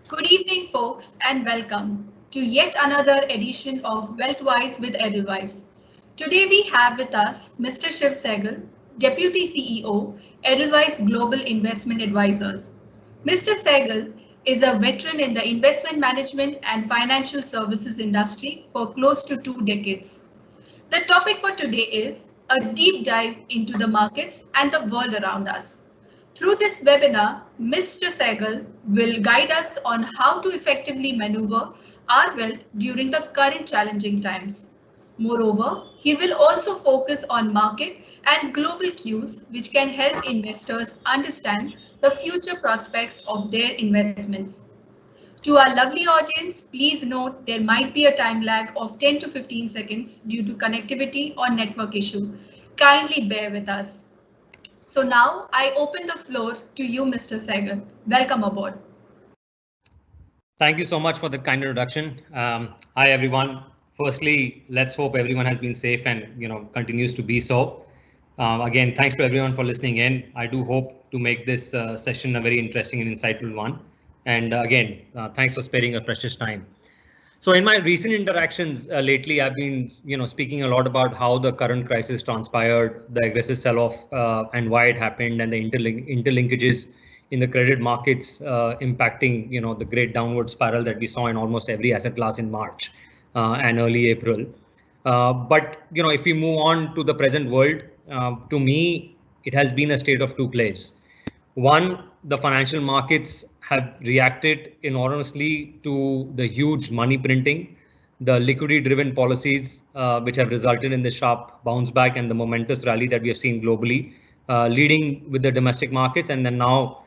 Good evening, folks, and welcome to yet another edition of Wealthwise with Edelweiss. Today we have with us Mr. Shiv Sehgal, Deputy CEO, Edelweiss Global Investment Advisors. Mr. Sehgal is a veteran in the investment management and financial services industry for close to 2 decades. The topic for today is a deep dive into the markets and the world around us. Through this webinar, Mr. Sehgal will guide us on how to effectively maneuver our wealth during the current challenging times. Moreover, he will also focus on market and global cues which can help investors understand the future prospects of their investments. To our lovely audience, please note there might be a time lag of 10 to 15 seconds due to connectivity or network issue. Kindly bear with us. So now I open the floor to you, Mr. Sehgal. Welcome aboard. Thank you so much for the kind introduction. Hi, everyone. Firstly, let's hope everyone has been safe and continues to be so. Again, thanks to everyone for listening in. I do hope to make this session a very interesting and insightful one. And again, thanks for sparing your precious time. So in my recent interactions lately, I've been speaking a lot about how the current crisis transpired, the aggressive sell-off, and why it happened, and the interlinkages in the credit markets impacting the great downward spiral that we saw in almost every asset class in March and early April. But if we move on to the present world, to me, it has been a state of two plays. One, the financial markets have reacted enormously to the huge money printing, the liquidity-driven policies, which have resulted in the sharp bounce back and the momentous rally that we have seen globally, leading with the domestic markets, and then now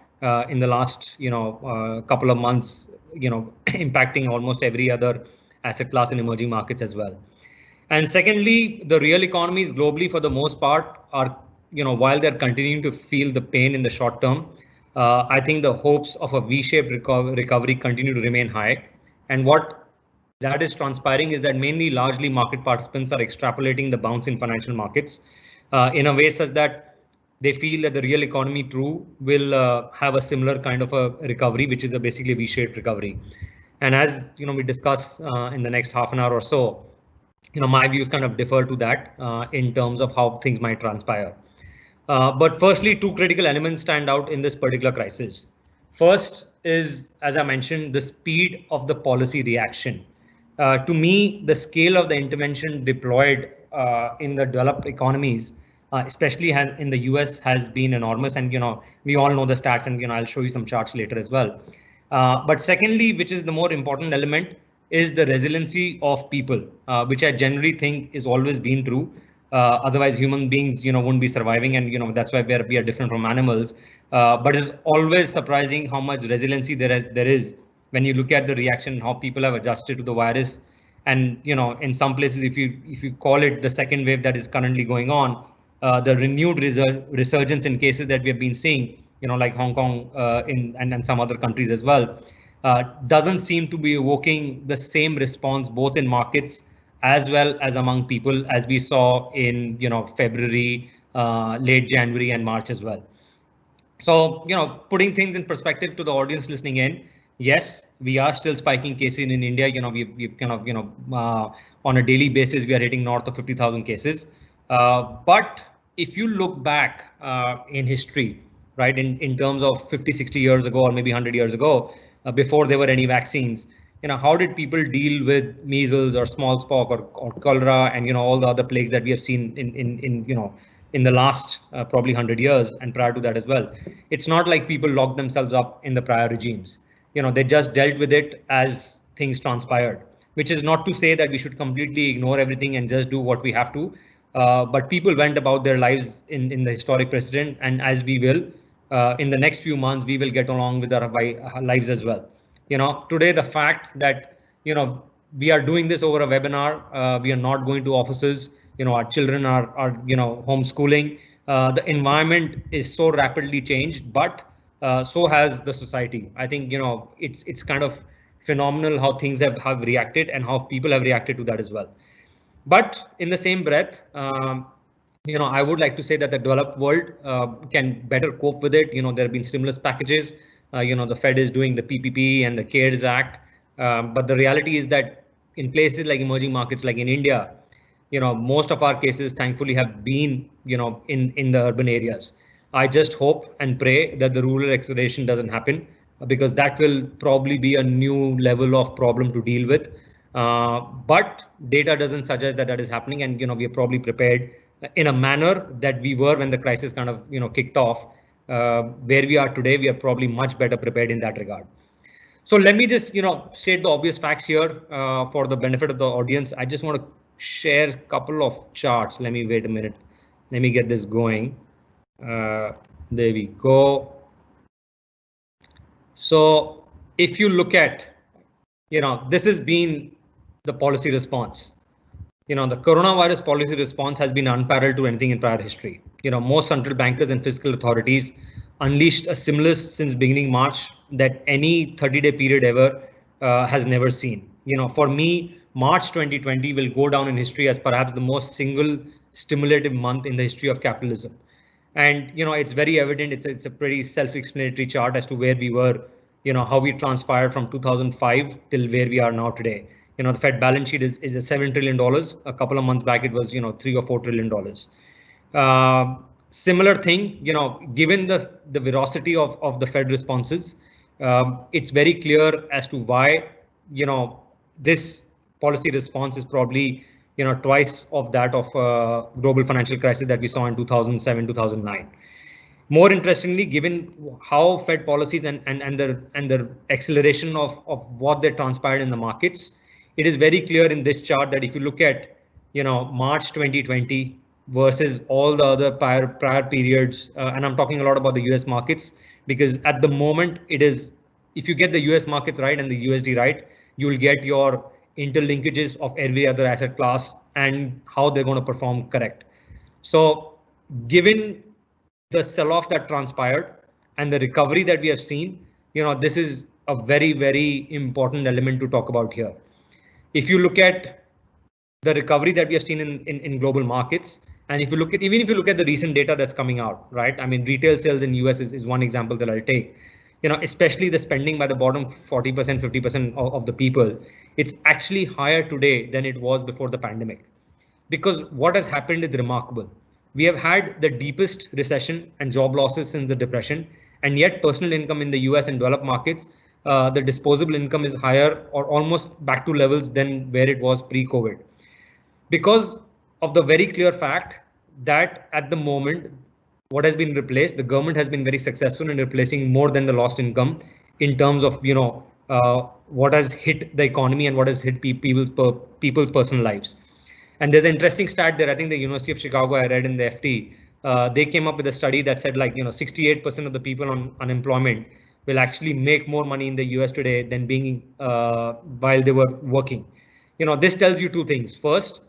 in the last couple of months, impacting almost every other asset class in emerging markets as well. And secondly, the real economies globally, for the most part, are while they're continuing to feel the pain in the short term, I think the hopes of a V-shaped recovery continue to remain high. And what that is transpiring is that mainly largely market participants are extrapolating the bounce in financial markets in a way such that they feel that the real economy too will have a similar kind of a recovery, which is a basically V-shaped recovery. And as we discuss in the next half an hour or so, my views kind of differ to that in terms of how things might transpire. But firstly, two critical elements stand out in this particular crisis. First is, as I mentioned, the speed of the policy reaction. To me, the scale of the intervention deployed in the developed economies, especially in the US, has been enormous. And we all know the stats, and I'll show you some charts later as well. But secondly, which is the more important element, is the resiliency of people, which I generally think is always been true. Otherwise, human beings, wouldn't be surviving, and that's why we are different from animals. But it's always surprising how much resiliency there is when you look at the reaction, how people have adjusted to the virus. And in some places, if you call it the second wave that is currently going on, the renewed resurgence in cases that we have been seeing, like Hong Kong and some other countries as well, doesn't seem to be evoking the same response both in markets as well as among people as we saw in February, late January and March as well. So putting things in perspective to the audience listening in, yes, we are still spiking cases in India. We've kind of on a daily basis we are hitting north of 50,000 cases. But if you look back in history, right, in terms of 50, 60 years ago or maybe 100 years ago, before there were any vaccines, how did people deal with measles or smallpox or cholera and all the other plagues that we have seen in the last probably 100 years and prior to that as well? It's not like people locked themselves up in the prior regimes. They just dealt with it as things transpired, which is not to say that we should completely ignore everything and just do what we have to. But people went about their lives in the historic precedent, and as we will in the next few months, we will get along with our lives as well. Today, the fact that we are doing this over a webinar, we are not going to offices, our children are homeschooling. The environment is so rapidly changed, but so has the society. I think it's kind of phenomenal how things have reacted and how people have reacted to that as well. But in the same breath, I would like to say that the developed world can better cope with it. There have been stimulus packages the Fed is doing the PPP and the CARES Act. But the reality is that in places like emerging markets, like in India, most of our cases thankfully have been, in the urban areas. I just hope and pray that the rural acceleration doesn't happen, because that will probably be a new level of problem to deal with. But data doesn't suggest that that is happening, and we are probably prepared in a manner that we were when the crisis kind of kicked off. Where we are today, we are probably much better prepared in that regard. So let me just state the obvious facts here for the benefit of the audience. I just want to share a couple of charts. Let me wait a minute. Let me get this going. There we go. So if you look at, this has been the policy response. The coronavirus policy response has been unparalleled to anything in prior history. Most central bankers and fiscal authorities unleashed a stimulus since beginning March that any 30-day period ever has never seen. For me, March 2020 will go down in history as perhaps the most single stimulative month in the history of capitalism. And it's very evident. It's a pretty self-explanatory chart as to where we were, how we transpired from 2005 till where we are now today. The Fed balance sheet is a $7 trillion. A couple of months back, it was, $3 or $4 trillion. Similar thing, given the veracity of the Fed responses, it's very clear as to why, this policy response is probably, twice of that of global financial crisis that we saw in 2007, 2009. More interestingly, given how Fed policies and the acceleration of what they transpired in the markets, it is very clear in this chart that if you look at, March 2020 versus all the other prior periods, and I'm talking a lot about the US markets, because at the moment it is, if you get the US markets right and the USD right, you will get your interlinkages of every other asset class and how they're going to perform correct. So given the sell-off that transpired and the recovery that we have seen, this is a very, very important element to talk about here. If you look at the recovery that we have seen in global markets, and if you look at, even if you look at the recent data that's coming out, right? I mean, retail sales in US is one example that I'll take. Especially the spending by the bottom 40%, 50% of the people, it's actually higher today than it was before the pandemic. Because what has happened is remarkable. We have had the deepest recession and job losses since the Depression, and yet personal income in the US and developed markets, the disposable income is higher or almost back to levels than where it was pre-COVID. Because of the very clear fact that at the moment, what has been replaced, the government has been very successful in replacing more than the lost income in terms of, what has hit the economy and what has hit people's personal lives. And there's an interesting stat there. I think the University of Chicago, I read in the FT, they came up with a study that said 68% of the people on unemployment will actually make more money in the US today than being while they were working. This tells you two things. First,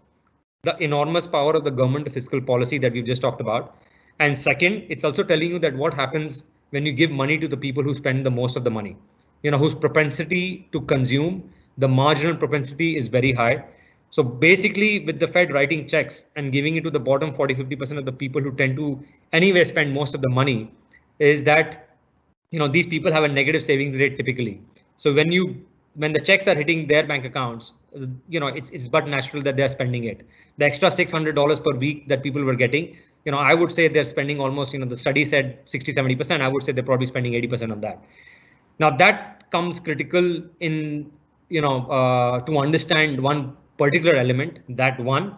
the enormous power of the government fiscal policy that we've just talked about. And second, it's also telling you that what happens when you give money to the people who spend the most of the money, whose propensity to consume, the marginal propensity is very high. So basically, with the Fed writing checks and giving it to the bottom 40, 50% of the people who tend to anyway spend most of the money, is that, these people have a negative savings rate typically. So when the checks are hitting their bank accounts, it's but natural that they're spending it. The extra $600 per week that people were getting, I would say they're spending almost, the study said 60, 70%. I would say they're probably spending 80% of that. Now that comes critical in, to understand one particular element, that one,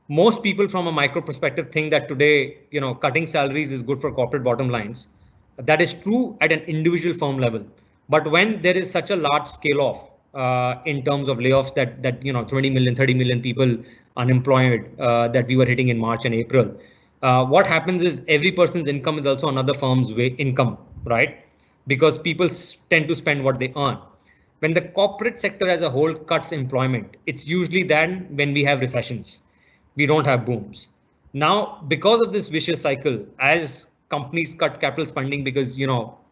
most people from a micro perspective think that today, cutting salaries is good for corporate bottom lines. That is true at an individual firm level. But when there is such a large scale off in terms of layoffs that 20 million, 30 million people unemployed that we were hitting in March and April, what happens is every person's income is also another firm's income, right? Because people tend to spend what they earn. When the corporate sector as a whole cuts employment, it's usually then when we have recessions. We don't have booms. Now, because of this vicious cycle, as companies cut capital spending because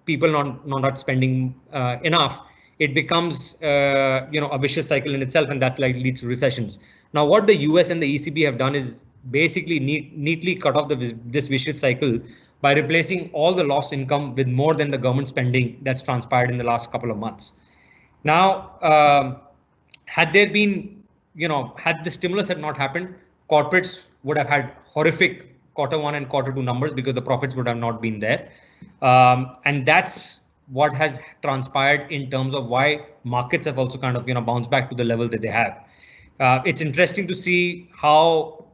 people not spending enough, it becomes a vicious cycle in itself, and that's leads to recessions. Now, what the US and the ECB have done is basically neatly cut off this vicious cycle by replacing all the lost income with more than the government spending that's transpired in the last couple of months. Now, had there been, had the stimulus had not happened, corporates would have had horrific Q1 and Q2 numbers because the profits would have not been there. And that's what has transpired in terms of why markets have also kind of, bounced back to the level that they have. It's interesting to see how,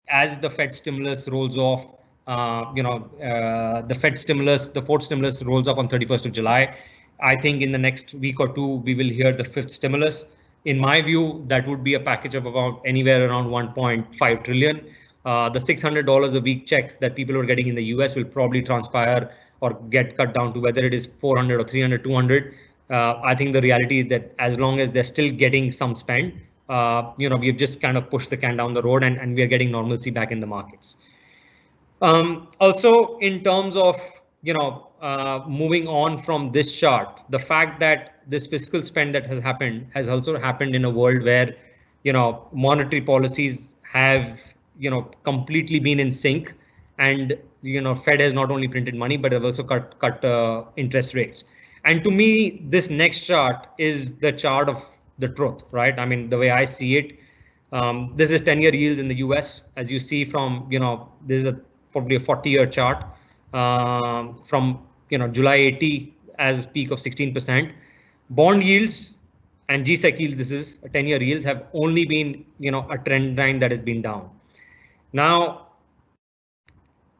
as the Fed stimulus rolls off, the Fed stimulus, the fourth stimulus rolls off on 31st of July. I think in the next week or two, we will hear the fifth stimulus. In my view, that would be a package of about anywhere around 1.5 trillion. The $600 a week check that people are getting in the US will probably transpire or get cut down to whether it is 400 or 300, 200. I think the reality is that as long as they're still getting some spend, we've just kind of pushed the can down the road and we are getting normalcy back in the markets. Also, in terms of, moving on from this chart, the fact that this fiscal spend that has also happened in a world where, monetary policies have, completely been in sync, and, Fed has not only printed money, but have also cut interest rates. And to me, this next chart is the chart of the truth, right? I mean, the way I see it, this is 10-year yields in the US. As you see from, this is probably a 40-year chart from, July 80 as peak of 16%. Bond yields and GSEC yields, this is 10-year yields, have only been, a trend line that has been down. Now,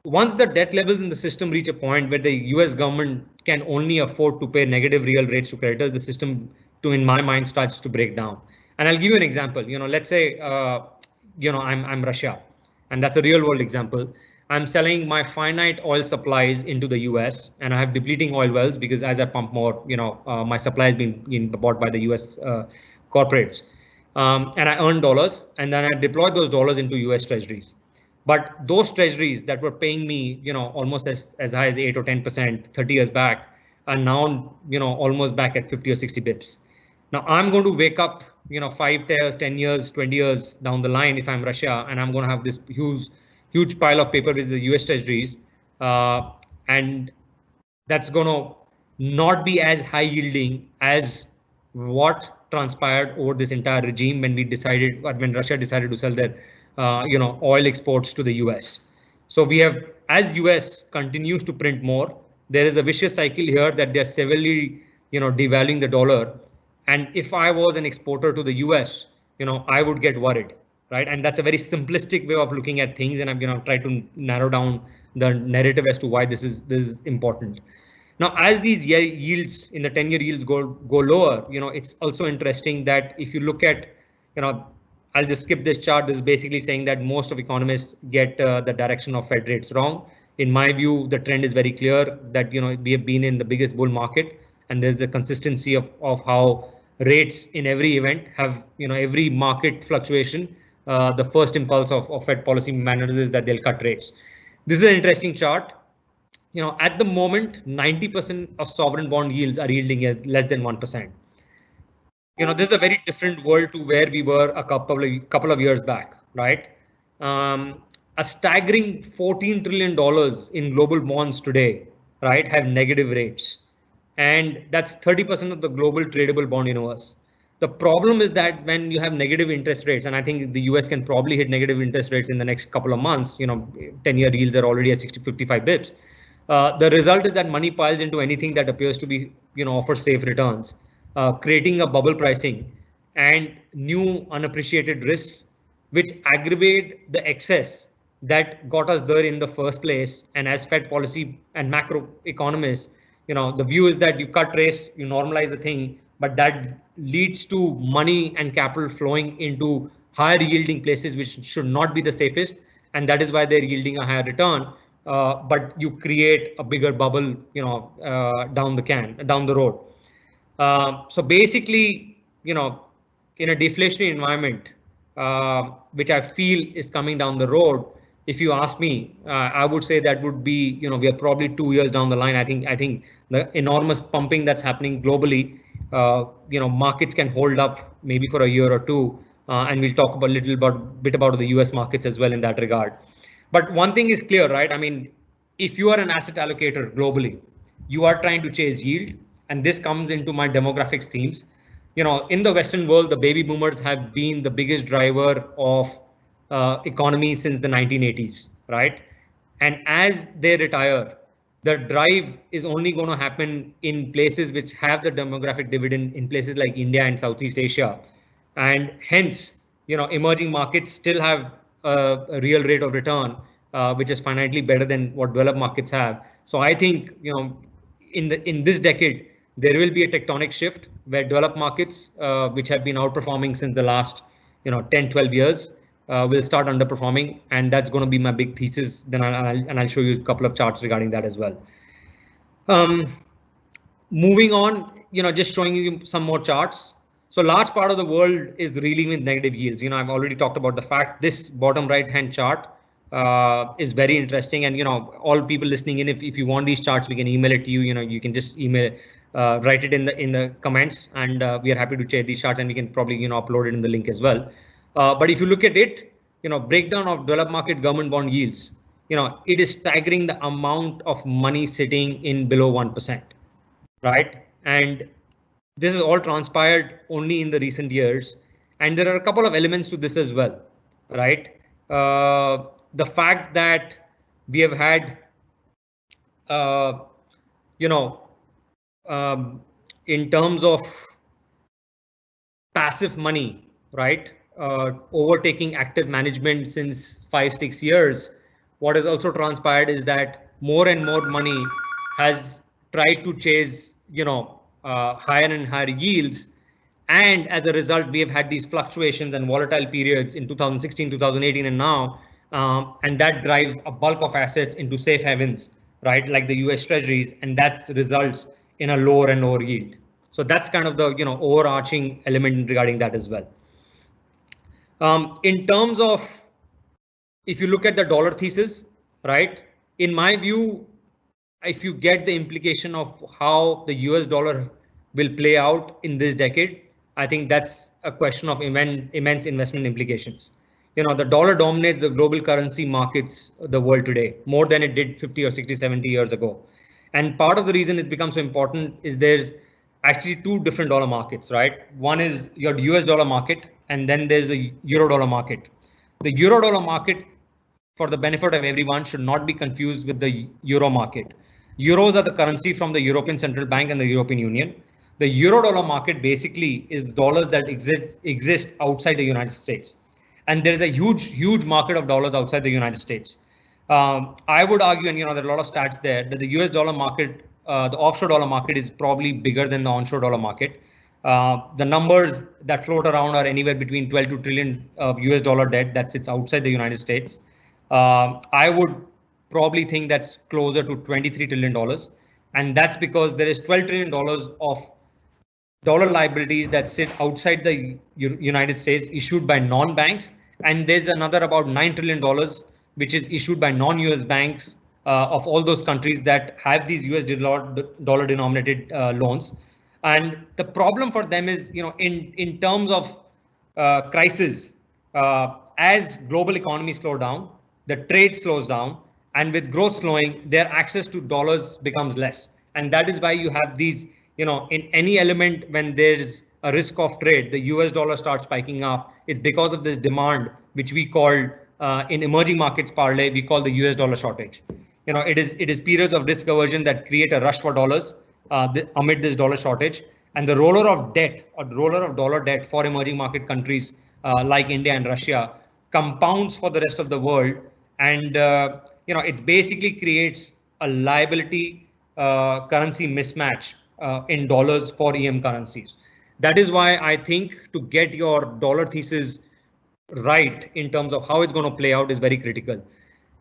once the debt levels in the system reach a point where the US government can only afford to pay negative real rates to creditors, the system, in my mind, starts to break down. And I'll give you an example. Let's say, I'm Russia, and that's a real world example. I'm selling my finite oil supplies into the US, and I have depleting oil wells because as I pump more, my supply is being bought by the US corporates. And I earn dollars, and then I deploy those dollars into US treasuries. But those treasuries that were paying me, almost as high as 8 or 10% 30 years back are now, almost back at 50 or 60 bips. Now I'm going to wake up, 5 years, 10 years, 20 years down the line if I'm Russia, and I'm going to have this huge pile of paper with the US treasuries, and that's going to not be as high yielding as what transpired over this entire regime when Russia decided to sell their oil exports to the US. So we have, as US continues to print more, there is a vicious cycle here that they're severely, devaluing the dollar. And if I was an exporter to the US, I would get worried, right? And that's a very simplistic way of looking at things. And I'm going to try to narrow down the narrative as to why this is important. Now, as these yields in the 10-year yields go lower, it's also interesting that if you look at, I'll just skip this chart. This is basically saying that most of economists get the direction of Fed rates wrong. In my view, the trend is very clear that, we have been in the biggest bull market, and there's a consistency of how rates in every event have, every market fluctuation. The first impulse of Fed policy managers is that they'll cut rates. This is an interesting chart. At the moment, 90% of sovereign bond yields are yielding at less than 1%. This is a very different world to where we were a couple of years back, right? A staggering $14 trillion in global bonds today, right, have negative rates. And that's 30% of the global tradable bond universe. The problem is that when you have negative interest rates, and I think the US can probably hit negative interest rates in the next couple of months, 10-year yields are already at 55 bips. The result is that money piles into anything that appears to be, offers safe returns. Creating a bubble pricing and new unappreciated risks, which aggravate the excess that got us there in the first place. And as Fed policy and macro economists, the view is that you cut rates, you normalize the thing, but that leads to money and capital flowing into higher yielding places, which should not be the safest. And that is why they're yielding a higher return. But you create a bigger bubble, down the road. So basically, in a deflationary environment, which I feel is coming down the road, if you ask me, I would say that would be, we are probably 2 years down the line. I think the enormous pumping that's happening globally, markets can hold up maybe for a year or two, and we'll talk a bit about the US markets as well in that regard. But one thing is clear, right? I mean, if you are an asset allocator globally, you are trying to chase yield, and this comes into my demographics themes. In the Western world, the baby boomers have been the biggest driver of economy since the 1980s, right? And as they retire, the drive is only going to happen in places which have the demographic dividend, in places like India and Southeast Asia. And hence, emerging markets still have a real rate of return, which is finitely better than what developed markets have. So I think, in this decade, there will be a tectonic shift where developed markets, which have been outperforming since the last 10, 12 years, will start underperforming, and that's going to be my big thesis. Then I'll show you a couple of charts regarding that as well. Moving on, just showing you some more charts. So large part of the world is reeling with negative yields. I've already talked about the fact this bottom right-hand chart is very interesting. And, all people listening in, if you want these charts, we can email it to you. You can just write it in the comments, and we are happy to share these charts, and we can probably, upload it in the link as well. But if you look at it, breakdown of developed market government bond yields, it is staggering the amount of money sitting in below 1%, right? And this is all transpired only in the recent years. And there are a couple of elements to this as well, right? The fact that we have had, in terms of passive money, right? Overtaking active management since 5-6 years, what has also transpired is that more and more money has tried to chase, higher and higher yields. And as a result, we have had these fluctuations and volatile periods in 2016, 2018, and now. And that drives a bulk of assets into safe havens, right? Like the US Treasuries, and that results in a lower and lower yield. So that's kind of the, overarching element regarding that as well. In terms of, if you look at the dollar thesis, right? In my view, if you get the implication of how the US dollar will play out in this decade, I think that's a question of immense investment implications. The dollar dominates the global currency markets, the world today, more than it did 50 or 60, 70 years ago. And part of the reason it's become so important is there's actually two different dollar markets, right? One is your US dollar market, and then there's the euro dollar market. The euro dollar market, for the benefit of everyone, should not be confused with the euro market. Euros are the currency from the European Central Bank and the European Union. The euro dollar market basically is dollars that exist outside the United States. And there is a huge market of dollars outside the United States. I would argue, and there are a lot of stats there, that the US dollar market, the offshore dollar market, is probably bigger than the onshore dollar market. The numbers that float around are anywhere between 12 trillion US dollar debt that sits outside the United States. I would probably think that's closer to $23 trillion. And that's because there is $12 trillion of dollar liabilities that sit outside the United States issued by non-banks. And there's another about $9 trillion, which is issued by non-US banks of all those countries that have these US dollar denominated loans. And the problem for them is, in terms of crisis, as global economies slow down, the trade slows down, and with growth slowing, their access to dollars becomes less. And that is why you have these, in any element, when there's a risk of trade, the US dollar starts spiking up. It's because of this demand, which we call in emerging markets parlay, we call the US dollar shortage. It is periods of risk aversion that create a rush for dollars amid this dollar shortage. And the roller of debt, or the roller of dollar debt for emerging market countries like India and Russia, compounds for the rest of the world. And it basically creates a liability currency mismatch in dollars for EM currencies. That is why I think to get your dollar thesis right in terms of how it's going to play out is very critical.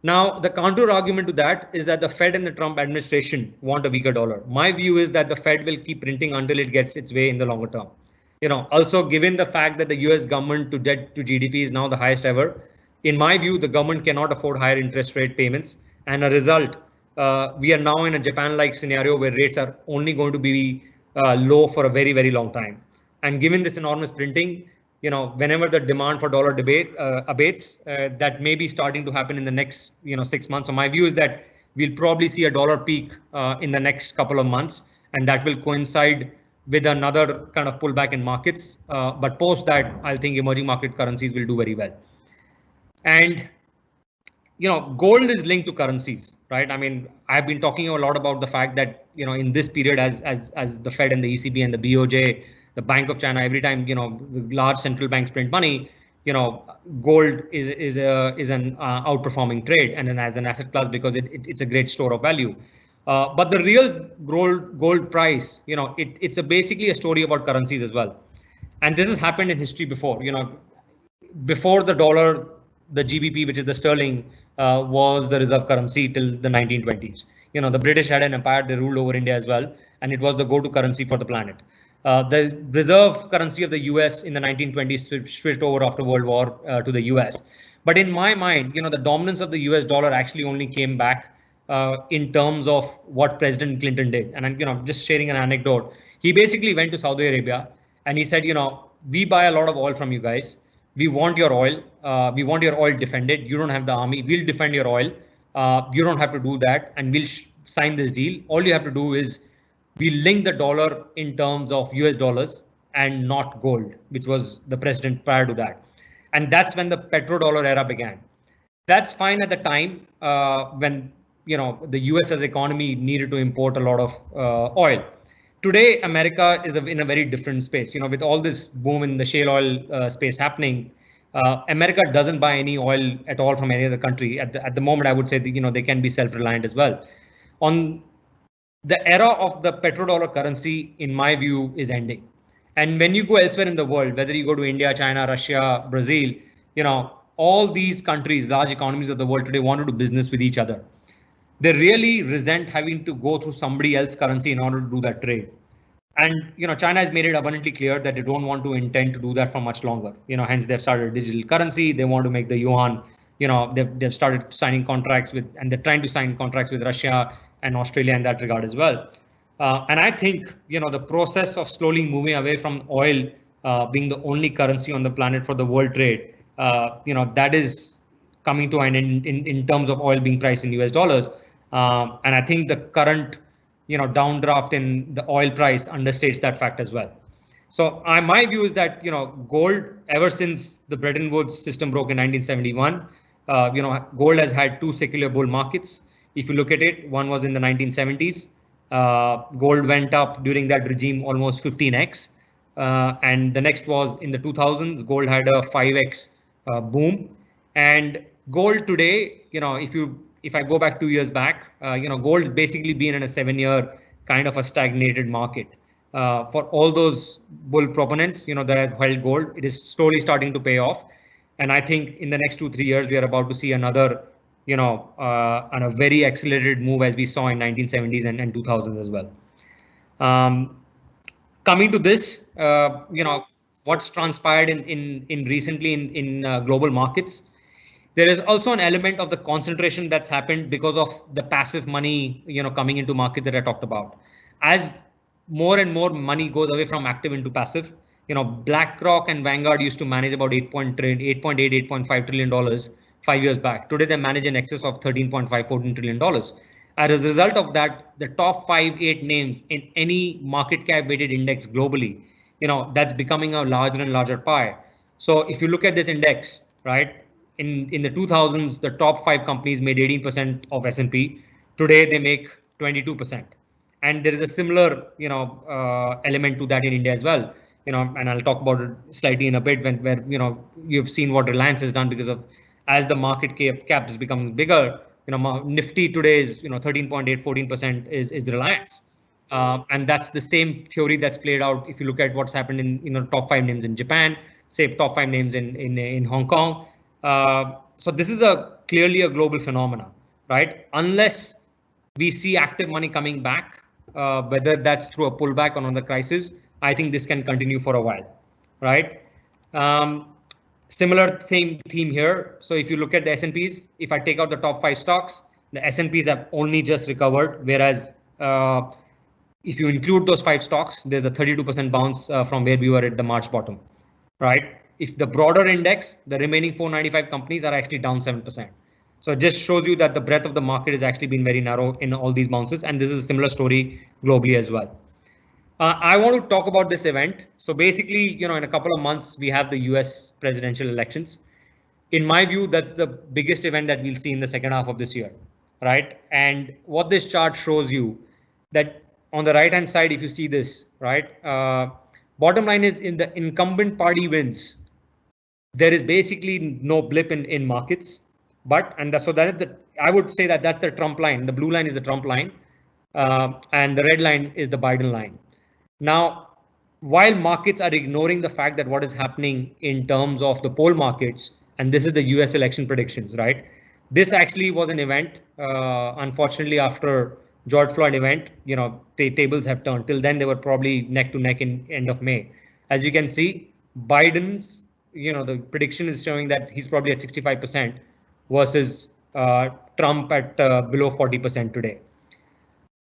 Now, the counter argument to that is that the Fed and the Trump administration want a weaker dollar. My view is that the Fed will keep printing until it gets its way in the longer term. Also given the fact that the US government to debt to GDP is now the highest ever, in my view, the government cannot afford higher interest rate payments. And a result, we are now in a Japan-like scenario where rates are only going to be low for a very, very long time. And given this enormous printing, whenever the demand for dollar abates, that may be starting to happen in the next, 6 months. So my view is that we'll probably see a dollar peak in the next couple of months, and that will coincide with another kind of pullback in markets. But post that, I think emerging market currencies will do very well. And gold is linked to currencies, right? I mean, I've been talking a lot about the fact that in this period, as the Fed and the ECB and the BOJ, the Bank of China, every time the large central banks print money, gold is an outperforming trade and as an asset class because it's a great store of value. But the real gold price, it's basically a story about currencies as well. And this has happened in history before. Before the dollar, the GBP, which is the sterling, was the reserve currency till the 1920s. The British had an empire; they ruled over India as well, and it was the go-to currency for the planet. The reserve currency of the US in the 1920s switched over after World War to the US. But in my mind, the dominance of the US dollar actually only came back in terms of what President Clinton did. And I'm just sharing an anecdote. He basically went to Saudi Arabia and he said, we buy a lot of oil from you guys. We want your oil. We want your oil defended. You don't have the army. We'll defend your oil. You don't have to do that. And we'll sign this deal. All you have to do is we link the dollar in terms of US dollars and not gold, which was the president prior to that. And that's when the petrodollar era began. That's fine at the time when the US's economy needed to import a lot of oil. Today, America is in a very different space. With all this boom in the shale oil space happening, America doesn't buy any oil at all from any other country. At the moment, I would say that, they can be self-reliant as well. On the era of the petrodollar currency, in my view, is ending. And when you go elsewhere in the world, whether you go to India, China, Russia, Brazil, all these countries, large economies of the world today, want to do business with each other. They really resent having to go through somebody else's currency in order to do that trade. And China has made it abundantly clear that they don't want to intend to do that for much longer. Hence they've started a digital currency. They want to make the yuan. They've started signing contracts with, and they're trying to sign contracts with Russia and Australia in that regard as well. And I think the process of slowly moving away from oil being the only currency on the planet for the world trade, that is coming to an end in terms of oil being priced in US dollars. And I think the current, downdraft in the oil price understates that fact as well. So my view is that, gold, ever since the Bretton Woods system broke in 1971, gold has had two secular bull markets. If you look at it, one was in the 1970s. Gold went up during that regime almost 15x. And the next was in the 2000s, gold had a 5x boom. And gold today, if I go back 2 years back, gold has basically been in a 7-year kind of a stagnated market. For all those bull proponents, that have held gold, it is slowly starting to pay off. And I think in the next 2-3 years, we are about to see another, on a very accelerated move as we saw in 1970s and 2000s as well. Coming to this, what's transpired in recently in global markets. There is also an element of the concentration that's happened because of the passive money, coming into markets that I talked about. As more and more money goes away from active into passive, BlackRock and Vanguard used to manage about $8.5 trillion 5 years back. Today, they manage in excess of $14 trillion. As a result of that, the top 5-8 names in any market cap weighted index globally, that's becoming a larger and larger pie. So if you look at this index, right, in the 2000s, the top 5 companies made 18% of S&P. Today, they make 22%. And there is a similar, element to that in India as well. And I'll talk about it slightly in a bit where you've seen what Reliance has done because of as the market cap is becoming bigger. Nifty today is 13.8, 14% is Reliance. And that's the same theory that's played out if you look at what's happened in top 5 names in Japan, say top 5 names in Hong Kong. So this is clearly a global phenomenon, right? Unless we see active money coming back, whether that's through a pullback or on the crisis, I think this can continue for a while, right? Similar theme here. So if you look at the S&Ps, if I take out the top 5 stocks, the S&Ps have only just recovered, whereas if you include those 5 stocks, there's a 32% bounce from where we were at the March bottom, right? If the broader index, the remaining 495 companies are actually down 7%. So it just shows you that the breadth of the market has actually been very narrow in all these bounces, and this is a similar story globally as well. I want to talk about this event. So basically, in a couple of months, we have the US presidential elections. In my view, that's the biggest event that we'll see in the second half of this year, right? And what this chart shows you that on the right hand side, if you see this, right, bottom line is in the incumbent party wins, there is basically no blip in markets. But so that is I would say that that's the Trump line. The blue line is the Trump line, and the red line is the Biden line. Now, while markets are ignoring the fact that what is happening in terms of the poll markets, and this is the US election predictions, right? This actually was an event. Unfortunately, after George Floyd event, the tables have turned. Till then, they were probably neck to neck in end of May. As you can see, Biden's, the prediction is showing that he's probably at 65% versus Trump at below 40% today.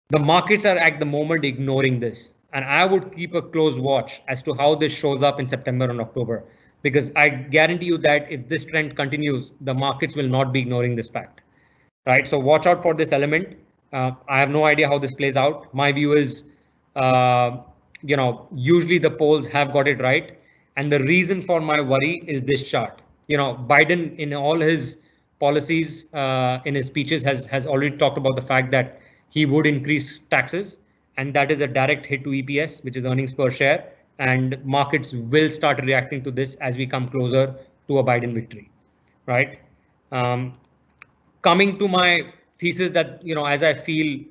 The markets are at the moment ignoring this. And I would keep a close watch as to how this shows up in September and October, because I guarantee you that if this trend continues, the markets will not be ignoring this fact, right? So watch out for this element. I have no idea how this plays out. My view is, usually the polls have got it right. And the reason for my worry is this chart. Biden in all his policies, in his speeches has already talked about the fact that he would increase taxes, and that is a direct hit to EPS, which is earnings per share. And markets will start reacting to this as we come closer to a Biden victory, right? Coming to my thesis that, as I feel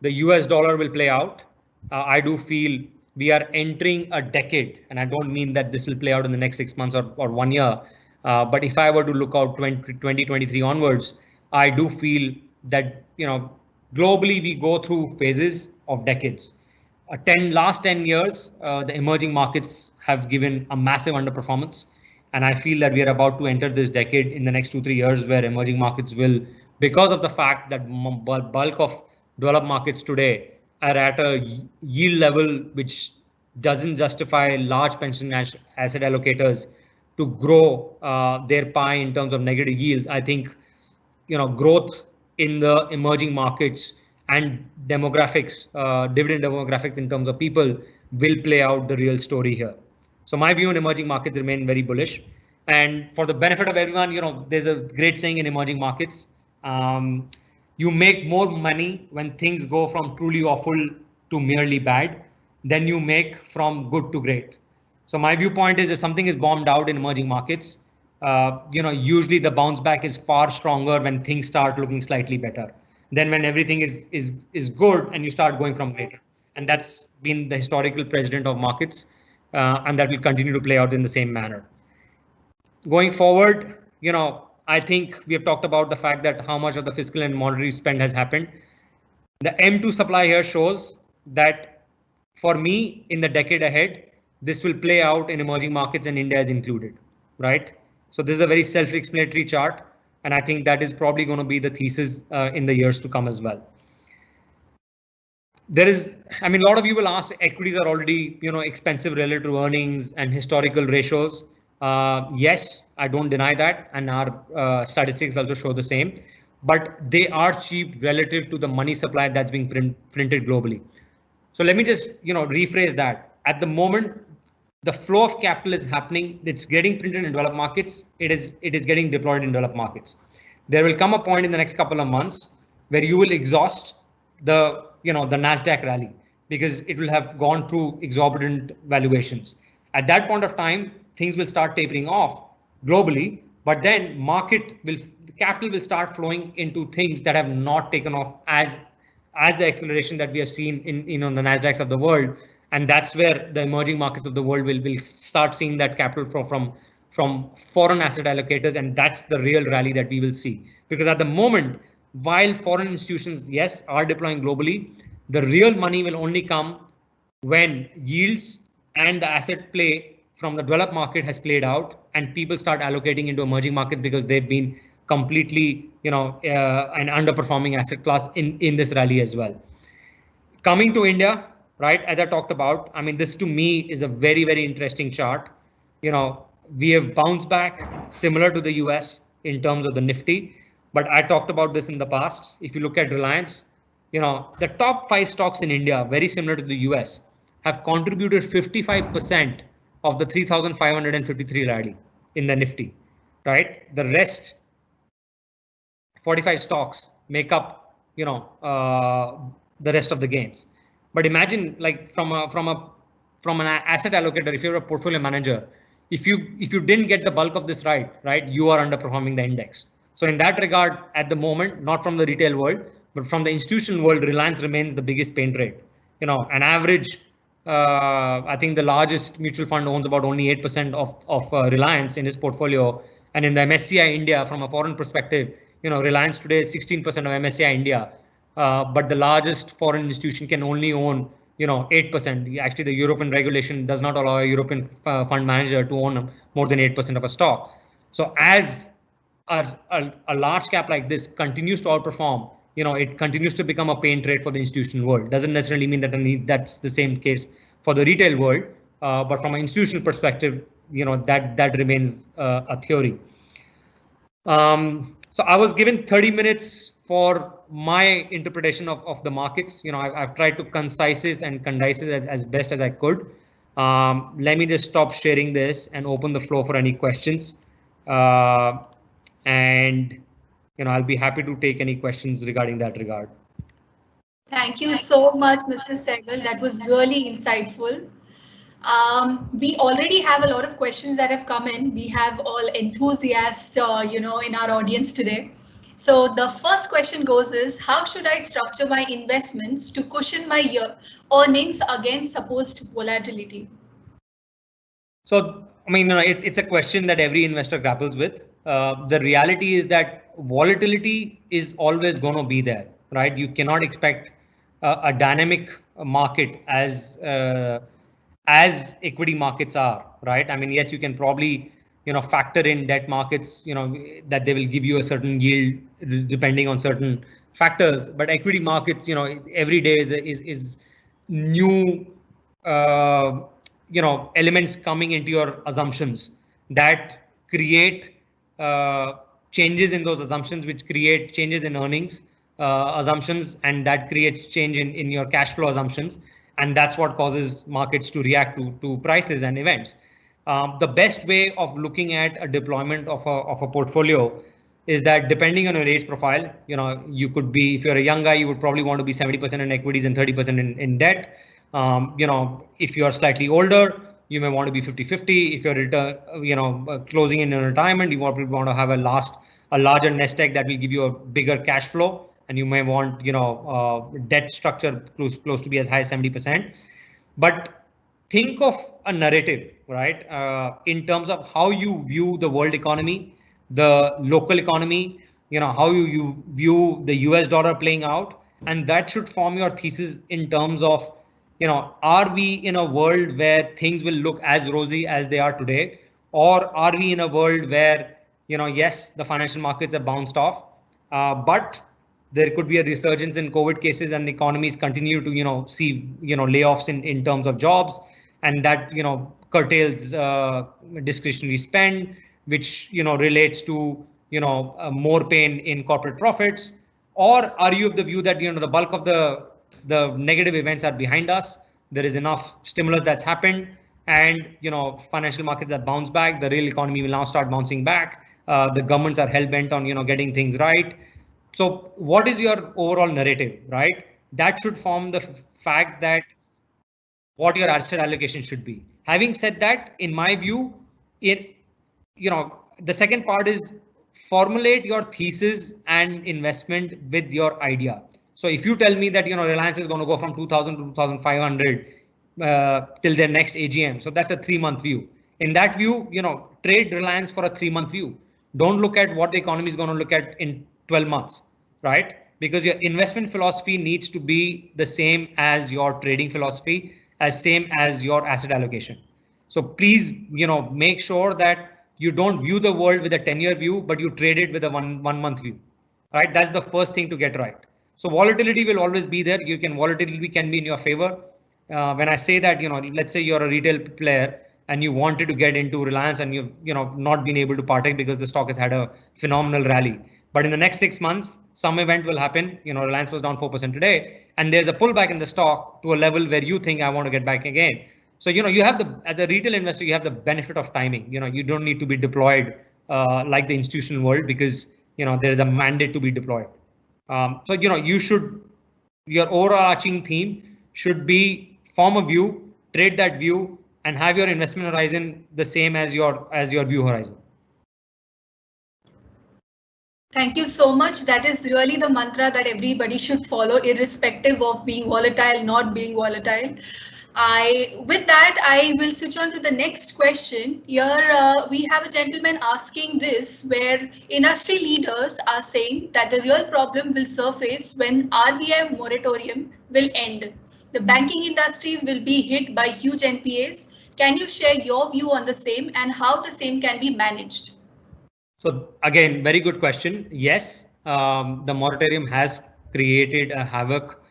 the US dollar will play out, I do feel we are entering a decade, and I don't mean that this will play out in the next 6 months or 1 year. But if I were to look out 2023 onwards, I do feel that, globally we go through phases of decades. Last 10 years, the emerging markets have given a massive underperformance. And I feel that we are about to enter this decade in the next 2-3 years where emerging markets will, because of the fact that bulk of developed markets today are at a yield level which doesn't justify large pension asset allocators to grow their pie in terms of negative yields. I think, growth in the emerging markets and demographics, dividend demographics in terms of people will play out the real story here. So my view on emerging markets remain very bullish. And for the benefit of everyone, there's a great saying in emerging markets. You make more money when things go from truly awful to merely bad than you make from good to great. So my viewpoint is if something is bombed out in emerging markets, usually the bounce back is far stronger when things start looking slightly better than when everything is good and you start going from greater. And that's been the historical precedent of markets, and that will continue to play out in the same manner. Going forward, I think we have talked about the fact that how much of the fiscal and monetary spend has happened. The M2 supply here shows that for me in the decade ahead, this will play out in emerging markets and India is included, right? So this is a very self-explanatory chart. And I think that is probably going to be the thesis in the years to come as well. A lot of you will ask, equities are already, expensive relative to earnings and historical ratios. Yes, I don't deny that. And our statistics also show the same. But they are cheap relative to the money supply that's being printed globally. So let me just, rephrase that. At the moment, the flow of capital is happening. It's getting printed in developed markets. It is getting deployed in developed markets. There will come a point in the next couple of months where you will exhaust the NASDAQ rally because it will have gone through exorbitant valuations. At that point of time, things will start tapering off globally, but then capital will start flowing into things that have not taken off as the acceleration that we have seen in the NASDAQs of the world. And that's where the emerging markets of the world will start seeing that capital from foreign asset allocators. And that's the real rally that we will see. Because at the moment, while foreign institutions, yes, are deploying globally, the real money will only come when yields and the asset play from the developed market has played out and people start allocating into emerging markets because they've been completely, an underperforming asset class in this rally as well. Coming to India, right, as I talked about, this to me is a very, very interesting chart. We have bounced back similar to the US in terms of the Nifty, but I talked about this in the past. If you look at Reliance, the top 5 stocks in India, very similar to the US, have contributed 55% of the 3,553 rally in the Nifty, right? The rest 45 stocks make up, the rest of the gains. But imagine, like, from an asset allocator, if you're a portfolio manager, if you didn't get the bulk of this right, you are underperforming the index. So in that regard, at the moment, not from the retail world, but from the institutional world, Reliance remains the biggest pain trade. An average, I think the largest mutual fund owns about only 8% of Reliance in his portfolio. And in the MSCI India, from a foreign perspective, Reliance today is 16% of MSCI India, but the largest foreign institution can only own, 8%. Actually, the European regulation does not allow a European fund manager to own more than 8% of a stock. So as a large cap like this continues to outperform, it continues to become a pain trade for the institutional world. Doesn't necessarily mean that that's the same case for the retail world, but from an institutional perspective, that remains a theory. So I was given 30 minutes for my interpretation of the markets. I've tried to concise it and condense it as best as I could. Let me just stop sharing this and open the floor for any questions. And I'll be happy to take any questions regarding that regard. Thank you so much, Mr. Sehgal. That was really insightful. We already have a lot of questions that have come in. We have all enthusiasts, in our audience today. So the first question goes is, how should I structure my investments to cushion my earnings against supposed volatility? So, it's a question that every investor grapples with. The reality is that volatility is always going to be there, right? You cannot expect a dynamic market as equity markets are, right? Yes, you can probably, factor in debt markets, that they will give you a certain yield depending on certain factors. But equity markets, every day is new, elements coming into your assumptions that create changes in those assumptions, which create changes in earnings assumptions, and that creates change in your cash flow assumptions. And that's what causes markets to react to prices and events. The best way of looking at a deployment of a portfolio is that, depending on your age profile, you could be, if you're a young guy, you would probably want to be 70% in equities and 30% in debt. If you're slightly older, you may want to be 50-50. If you're closing in retirement, you probably want to have a larger nest egg that will give you a bigger cash flow. And you may want, debt structure close to be as high as 70%. But think of a narrative, right? In terms of how you view the world economy, the local economy, how you view the US dollar playing out. And that should form your thesis in terms of, are we in a world where things will look as rosy as they are today? Or are we in a world where, yes, the financial markets have bounced off, but there could be a resurgence in COVID cases and the economies continue to, see, layoffs in terms of jobs, and that, curtails discretionary spend, which, relates to, more pain in corporate profits? Or are you of the view that, the bulk of the negative events are behind us? There is enough stimulus that's happened, and, financial markets have bounced back. The real economy will now start bouncing back. The governments are hell bent on, getting things right. So what is your overall narrative, right? That should form the fact that what your asset allocation should be. Having said that, in my view, the second part is formulate your thesis and investment with your idea. So if you tell me that, Reliance is going to go from 2,000 to 2,500 till their next AGM, so that's a 3-month view. In that view, trade Reliance for a 3-month view. Don't look at what the economy is going to look at in 12 months, right? Because your investment philosophy needs to be the same as your trading philosophy, as same as your asset allocation. So please, make sure that you don't view the world with a 10-year view, but you trade it with a one month view, right? That's the first thing to get right. So volatility will always be there. Volatility can be in your favor. When I say that, let's say you're a retail player and you wanted to get into Reliance and you've, not been able to partake because the stock has had a phenomenal rally. But in the next 6 months, some event will happen. Reliance was down 4% today, and there's a pullback in the stock to a level where you think I want to get back again. So, you have as a retail investor, you have the benefit of timing. You don't need to be deployed like the institutional world because, there is a mandate to be deployed. So, your overarching theme should be form a view, trade that view, and have your investment horizon the same as your view horizon. Thank you so much. That is really the mantra that everybody should follow, irrespective of being volatile, not being volatile. With that, I will switch on to the next question. Here we have a gentleman asking this, where industry leaders are saying that the real problem will surface when RBI moratorium will end. The banking industry will be hit by huge NPAs. Can you share your view on the same and how the same can be managed? So again, very good question. Yes, the moratorium has created a havoc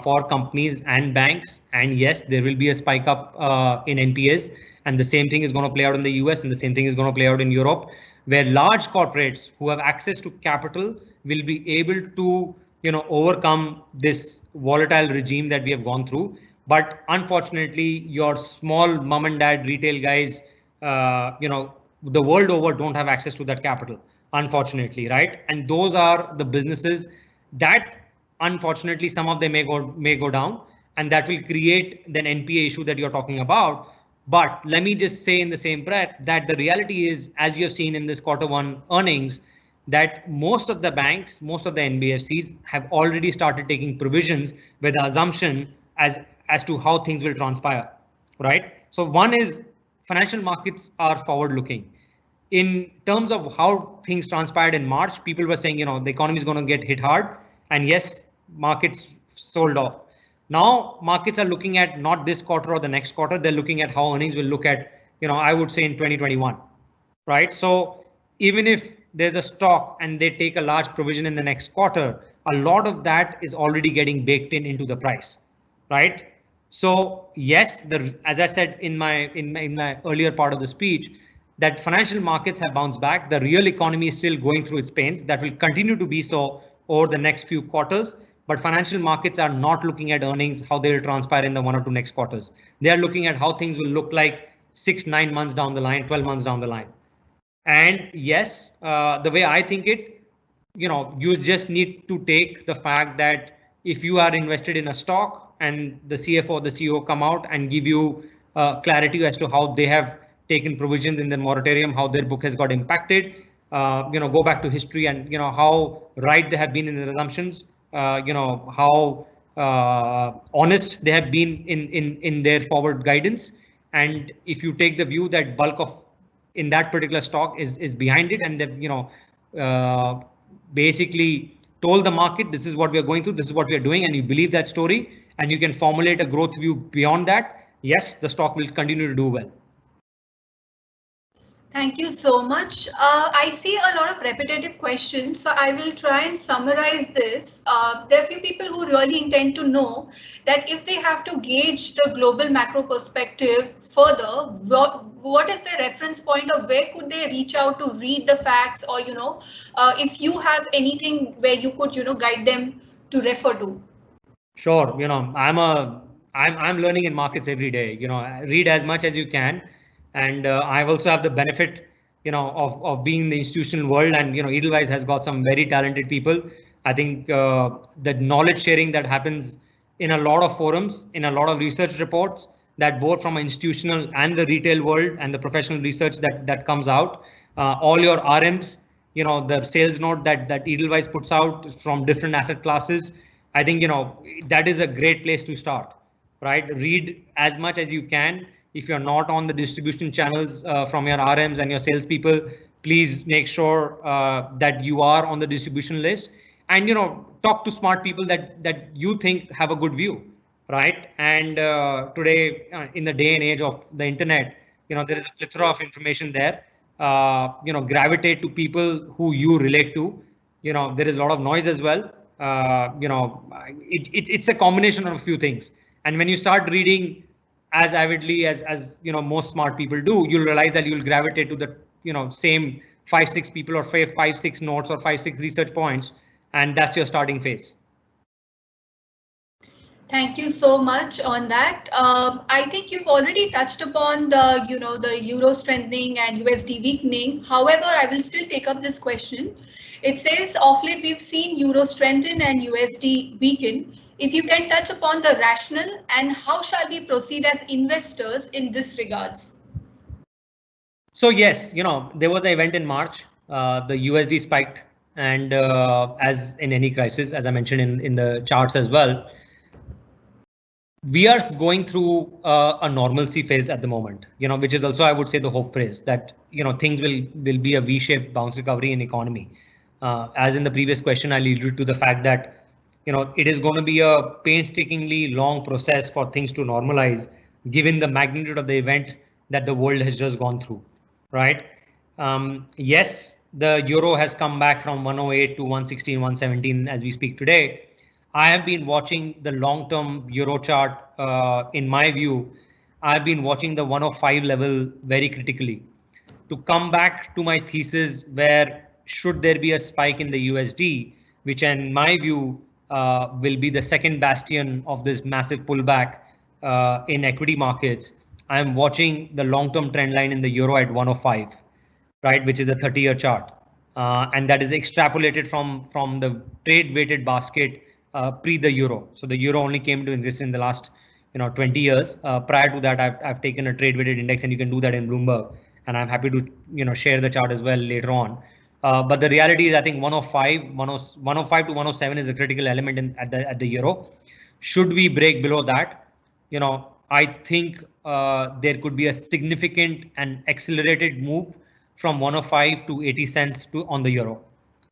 for companies and banks. And yes, there will be a spike up in NPAs. And the same thing is going to play out in the US, and the same thing is going to play out in Europe, where large corporates who have access to capital will be able to overcome this volatile regime that we have gone through. But unfortunately, your small mom and dad retail guys, the world over don't have access to that capital, unfortunately, right? And those are the businesses that unfortunately some of them may go down, and that will create the NPA issue that you're talking about. But let me just say in the same breath that the reality is, as you have seen in this Q1 earnings, that most of the banks, most of the NBFCs have already started taking provisions with the assumption as to how things will transpire, right? So one is, financial markets are forward looking. In terms of how things transpired in March, people were saying, the economy is going to get hit hard. And yes, markets sold off. Now markets are looking at not this quarter or the next quarter. They're looking at how earnings will look at, I would say in 2021, right? So even if there's a stock and they take a large provision in the next quarter, a lot of that is already getting baked into the price, right? So yes, as I said in my earlier part of the speech, that financial markets have bounced back. The real economy is still going through its pains. That will continue to be so over the next few quarters. But financial markets are not looking at earnings, how they will transpire in the 1 or 2 next quarters. They are looking at how things will look like 6, 9 months down the line, 12 months down the line. And yes, the way I think it, you just need to take the fact that if you are invested in a stock and the CFO or the CEO come out and give you clarity as to how they have taken provisions in the moratorium, how their book has got impacted, go back to history and how right they have been in their assumptions, how honest they have been in their forward guidance. And if you take the view that bulk of in that particular stock is behind it, and they've basically told the market this is what we are going through, this is what we are doing, and you believe that story, and you can formulate a growth view beyond that, yes, the stock will continue to do well. Thank you so much. I see a lot of repetitive questions, so I will try and summarize this. There are a few people who really intend to know that if they have to gauge the global macro perspective further, what is their reference point, or where could they reach out to read the facts, or if you have anything where you could guide them to refer to. Sure, I'm learning in markets every day. Read as much as you can. And I also have the benefit, of being in the institutional world, and Edelweiss has got some very talented people. I think the knowledge sharing that happens in a lot of forums, in a lot of research reports, that both from an institutional and the retail world and the professional research that comes out, all your RMs, the sales note that Edelweiss puts out from different asset classes. I think that is a great place to start, right? Read as much as you can. If you're not on the distribution channels from your RMs and your salespeople, please make sure that you are on the distribution list, and talk to smart people that you think have a good view, right? And today, in the day and age of the internet, there is a plethora of information there. Gravitate to people who you relate to. There is a lot of noise as well. It's a combination of a few things, and when you start reading as avidly as most smart people do, you'll realize that you'll gravitate to the same 5-6 people or 5-6 notes or 5-6 research points, and that's your starting phase. Thank you so much on that. I think you've already touched upon the, the euro strengthening and USD weakening. However, I will still take up this question. It says of late we've seen euro strengthen and USD weaken. If you can touch upon the rationale and how shall we proceed as investors in this regards? So yes, there was an event in March. The USD spiked, and as in any crisis, as I mentioned in the charts as well, we are going through a normalcy phase at the moment, which is also, I would say, the hope phrase that, things will be a V-shaped bounce recovery in economy. As in the previous question, I alluded to the fact that, it is going to be a painstakingly long process for things to normalize, given the magnitude of the event that the world has just gone through, right? Yes, the euro has come back from 108 to 116, 117 as we speak today. I have been watching the long-term euro chart. In my view, I've been watching the 105 level very critically. To come back to my thesis, where should there be a spike in the USD, which in my view will be the second bastion of this massive pullback in equity markets, I'm watching the long-term trend line in the euro at 105, right, which is the 30-year chart. And that is extrapolated from the trade-weighted basket pre the euro. So the euro only came to exist in the last 20 years. Prior to that, I've taken a trade-weighted index, and you can do that in Bloomberg. And I'm happy to share the chart as well later on. But the reality is, I think 105 to 107 is a critical element at the euro. Should we break below that, I think there could be a significant and accelerated move from 105 to 80 cents on the euro.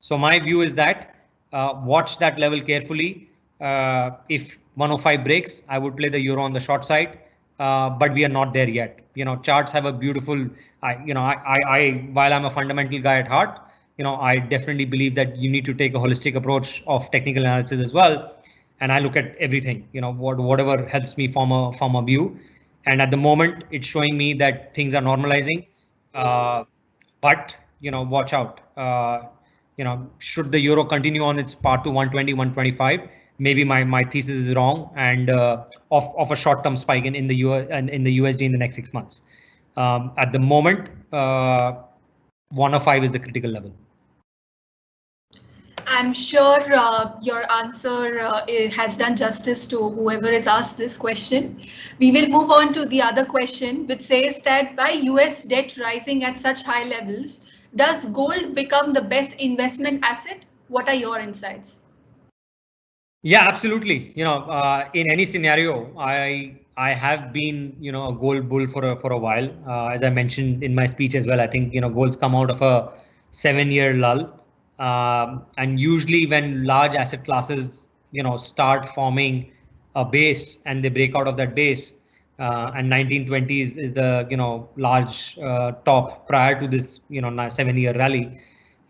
So my view is that watch that level carefully. If 105 breaks, I would play the euro on the short side, but we are not there yet. Charts have a beautiful. While I'm a fundamental guy at heart, I definitely believe that you need to take a holistic approach of technical analysis as well. And I look at everything, whatever helps me form a view. And at the moment, it's showing me that things are normalizing. But watch out. Should the euro continue on its path to 120, 125, maybe my thesis is wrong, and of a short-term spike in the US and in the USD in the next 6 months. At the moment, 105 is the critical level. I'm sure your answer has done justice to whoever has asked this question. We will move on to the other question, which says that by US debt rising at such high levels, does gold become the best investment asset? What are your insights? Yeah, absolutely. In any scenario, I have been, a gold bull for a while. As I mentioned in my speech as well, I think, gold's come out of a 7-year lull. And usually when large asset classes, start forming a base and they break out of that base, and 1920s is the, large top prior to this, 7-year rally.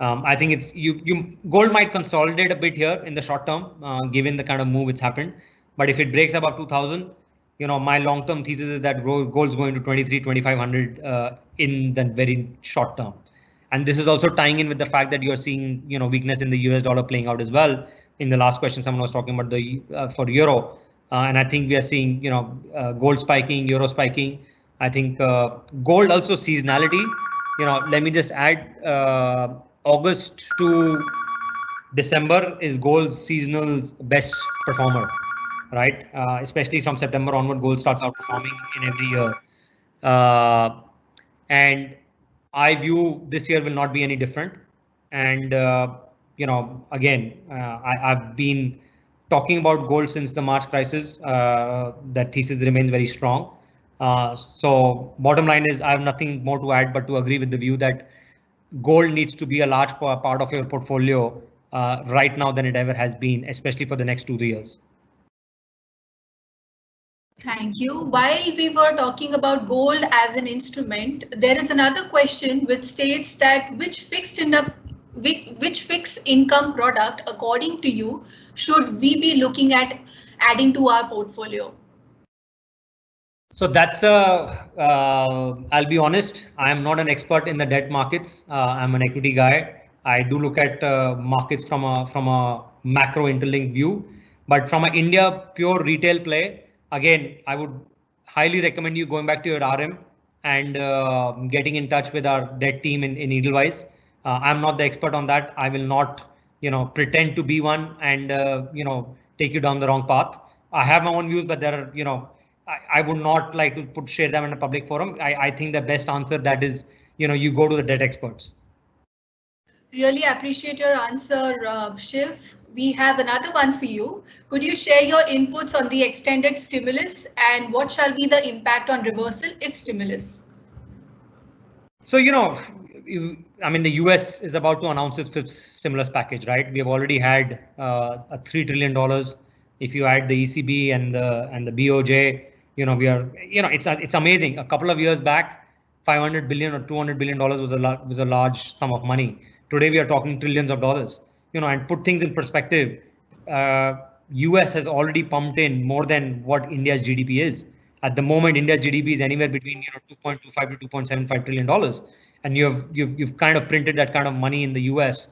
I think it's gold might consolidate a bit here in the short term, given the kind of move it's happened. But if it breaks above 2000, my long-term thesis is that gold's going to 2,500 in the very short term. And this is also tying in with the fact that you're seeing, weakness in the US dollar playing out as well. In the last question, someone was talking about the for euro, and I think we are seeing, gold spiking, euro spiking. I think gold also seasonality. Let me just add, August to December is gold's seasonal best performer, right? Especially from September onward, gold starts outperforming in every year, and I view this year will not be any different. And, again, I've been talking about gold since the March crisis. That thesis remains very strong. So bottom line is I have nothing more to add, but to agree with the view that gold needs to be a large part of your portfolio right now than it ever has been, especially for the next 2-3 years. Thank you. While we were talking about gold as an instrument, there is another question which states that which fixed income product, according to you, should we be looking at adding to our portfolio? So that's I'll be honest, I am not an expert in the debt markets. I'm an equity guy. I do look at markets from a macro interlinked view, but from an India pure retail play, again, I would highly recommend you going back to your RM and getting in touch with our debt team in Edelweiss. I'm not the expert on that. I will not, pretend to be one and take you down the wrong path. I have my own views, but there are, I would not like to share them in a public forum. I think the best answer that is, you go to the debt experts. Really appreciate your answer, Shiv. We have another one for you. Could you share your inputs on the extended stimulus and what shall be the impact on reversal if stimulus? So, the US is about to announce its fifth stimulus package, right? We have already had a $3 trillion. If you add the ECB and the BOJ, we are, it's amazing. A couple of years back, 500 billion or 200 billion dollars was a large sum of money. Today we are talking trillions of dollars. And put things in perspective, US has already pumped in more than what India's GDP is. At the moment, India's GDP is anywhere between 2.25 to 2.75 trillion dollars, and you've kind of printed that kind of money in the US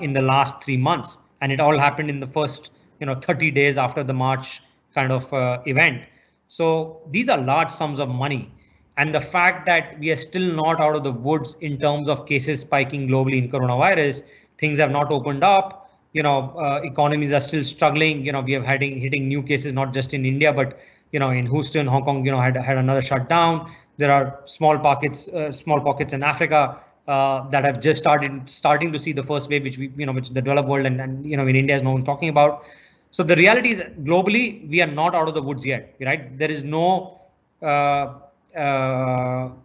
in the last 3 months, and it all happened in the first 30 days after the March kind of event. So these are large sums of money, and the fact that we are still not out of the woods in terms of cases spiking globally in coronavirus, things have not opened up. Economies are still struggling. We have hitting new cases not just in India but in Houston, Hong Kong, had another shutdown. There are small pockets in Africa that have just starting to see the first wave, which which the developed world and in India is no one talking about. So the reality is, globally, we are not out of the woods yet, right? There is no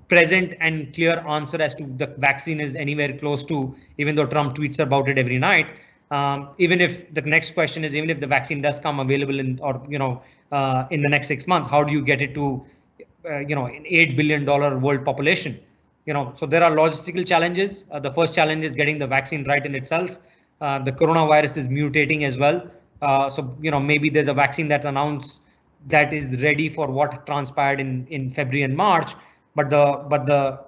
present and clear answer as to the vaccine is anywhere close to, even though Trump tweets about it every night. Even if the next question is, even if the vaccine does come available in the next 6 months, how do you get it to an $8 billion world population? So there are logistical challenges. The first challenge is getting the vaccine right in itself. The coronavirus is mutating as well. So maybe there's a vaccine that's announced that is ready for what transpired in February and March, but the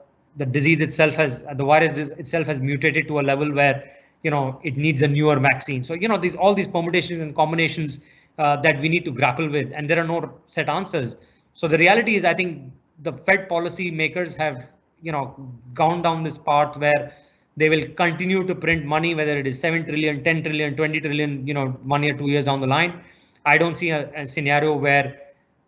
disease itself the virus itself has mutated to a level where it needs a newer vaccine. So all these permutations and combinations that we need to grapple with, and there are no set answers. So the reality is, I think the Fed policy makers have gone down this path where they will continue to print money, whether it is 7 trillion, 10 trillion, 20 trillion, 1 year, 2 years down the line. I don't see a scenario where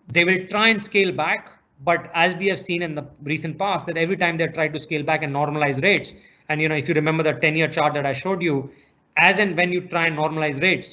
they will try and scale back. But as we have seen in the recent past, that every time they try to scale back and normalize rates, and if you remember the 10-year chart that I showed you, as and when you try and normalize rates,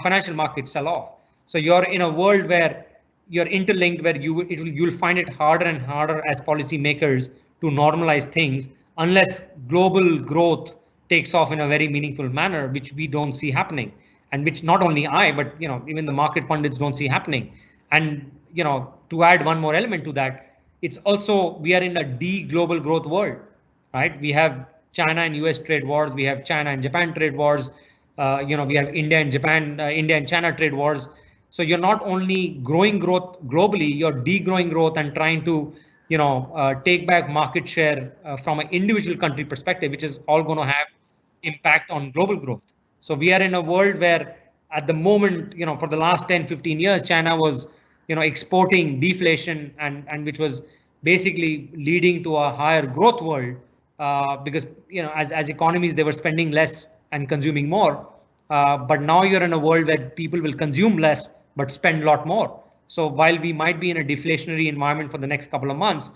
financial markets sell off. So you're in a world where you're interlinked, where you'll find it harder and harder as policymakers to normalize things unless global growth takes off in a very meaningful manner, which we don't see happening, and which not only I, but even the market pundits don't see happening. And to add one more element to that, it's also, we are in a de-global growth world, right? We have China and US trade wars, we have China and Japan trade wars, we have India and Japan, India and China trade wars. So you're not only growing growth globally, you're de-growing growth and trying to take back market share from an individual country perspective, which is all going to have impact on global growth. So we are in a world where at the moment, for the last 10, 15 years, China was, exporting deflation and which was basically leading to a higher growth world because, as economies, they were spending less and consuming more. But now you're in a world where people will consume less, but spend a lot more. So while we might be in a deflationary environment for the next couple of months,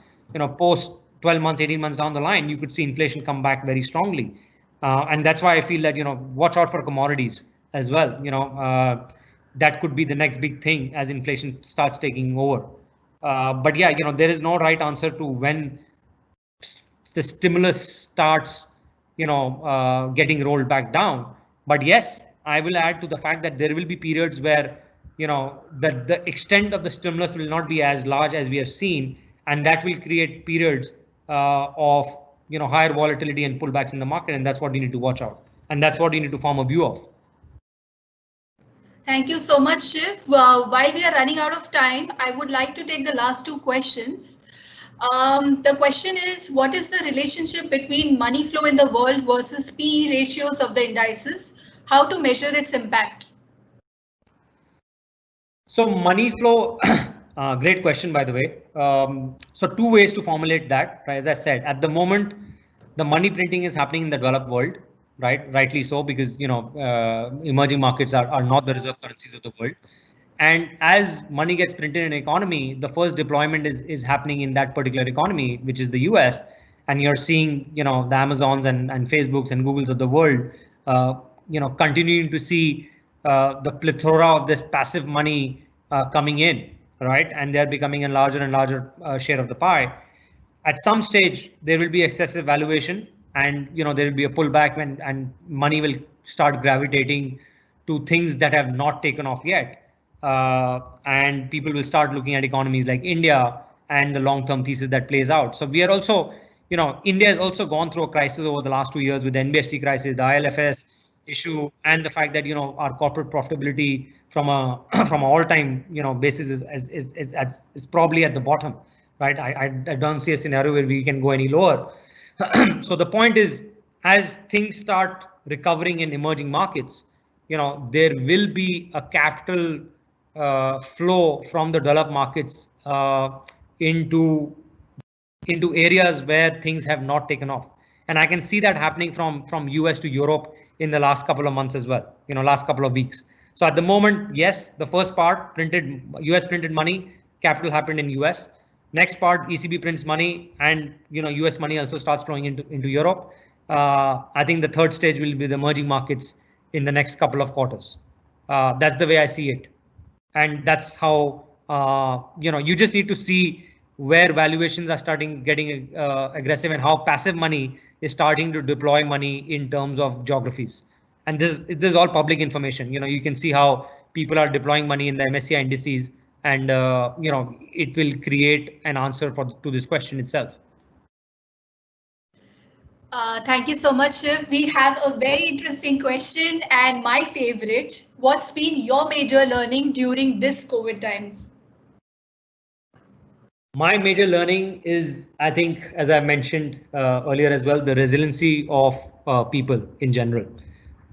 post 12 months, 18 months down the line, you could see inflation come back very strongly. And that's why I feel that, watch out for commodities as well. That could be the next big thing as inflation starts taking over. But yeah, there is no right answer to when the stimulus starts, getting rolled back down. But yes, I will add to the fact that there will be periods where, the extent of the stimulus will not be as large as we have seen, and that will create periods of higher volatility and pullbacks in the market, and that's what we need to watch out, and that's what you need to form a view of. Thank you so much, Shiv. While we are running out of time, I would like to take the last two questions. The question is, what is the relationship between money flow in the world versus PE ratios of the indices? How to measure its impact? So money flow, great question, by the way. So two ways to formulate that. Right? As I said, at the moment, the money printing is happening in the developed world, right? Rightly so, because emerging markets are not the reserve currencies of the world. And as money gets printed in an economy, the first deployment is happening in that particular economy, which is the US. And you're seeing, the Amazons and Facebooks and Googles of the world, continuing to see the plethora of this passive money coming in, right? And they're becoming a larger and larger share of the pie. At some stage, there will be excessive valuation, and there will be a pullback, and money will start gravitating to things that have not taken off yet. And people will start looking at economies like India and the long-term thesis that plays out. So we are also, India has also gone through a crisis over the last 2 years with the NBFC crisis, the ILFS issue, and the fact that our corporate profitability from a from an all-time basis is probably at the bottom, right? I don't see a scenario where we can go any lower. So the point is, as things start recovering in emerging markets, there will be a capital flow from the developed markets into areas where things have not taken off. And I can see that happening from US to Europe in the last couple of months as well, last couple of weeks. So at the moment, yes, the first part, US printed money, capital happened in US. Next part, ECB prints money, and US money also starts flowing into Europe. I think the third stage will be the emerging markets in the next couple of quarters. That's the way I see it. And that's how, you just need to see where valuations are getting aggressive, and how passive money is starting to deploy money in terms of geographies. And this is all public information. You can see how people are deploying money in the MSCI indices, and it will create an answer to this question itself. Thank you so much, Shiv. We have a very interesting question, and my favorite. What's been your major learning during this COVID times? My major learning is, I think, as I mentioned earlier as well, the resiliency of people in general,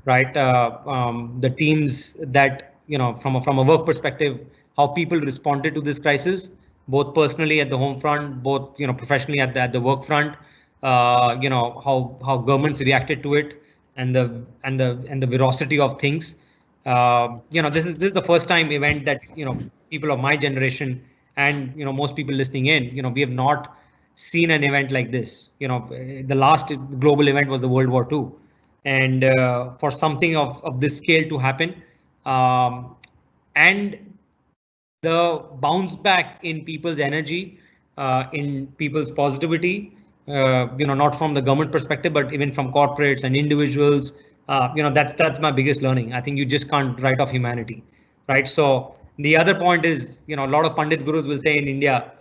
right? The teams that, from a work perspective, how people responded to this crisis, both personally at the home front, both, professionally at the work front, how governments reacted to it, and the veracity of things. This is the first time event that, people of my generation, and most people listening in, we have not seen an event like this. The last global event was the World War II, and for something of this scale to happen, and the bounce back in people's energy, in people's positivity, not from the government perspective, but even from corporates and individuals, that's my biggest learning. I think you just can't write off humanity, right? So the other point is, a lot of Pandit gurus will say in India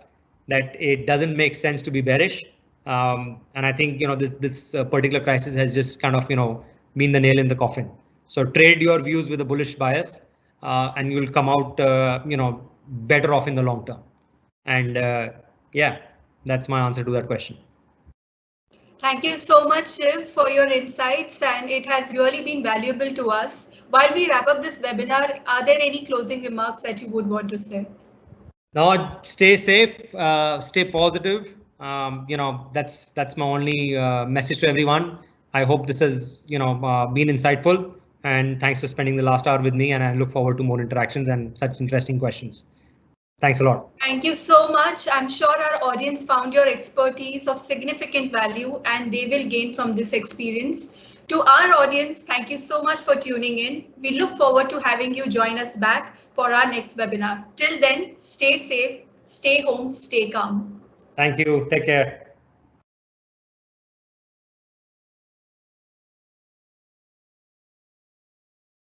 that it doesn't make sense to be bearish. And I think, this particular crisis has just kind of, been the nail in the coffin. So trade your views with a bullish bias, and you'll come out, better off in the long term. And yeah, that's my answer to that question. Thank you so much, Shiv, for your insights, and it has really been valuable to us. While we wrap up this webinar, are there any closing remarks that you would want to say? No, stay safe, stay positive. That's my only message to everyone. I hope this has, been insightful, and thanks for spending the last hour with me, and I look forward to more interactions and such interesting questions. Thanks a lot. Thank you so much. I'm sure our audience found your expertise of significant value, and they will gain from this experience. To our audience, thank you so much for tuning in. We look forward to having you join us back for our next webinar. Till then, stay safe, stay home, stay calm. Thank you. Take care.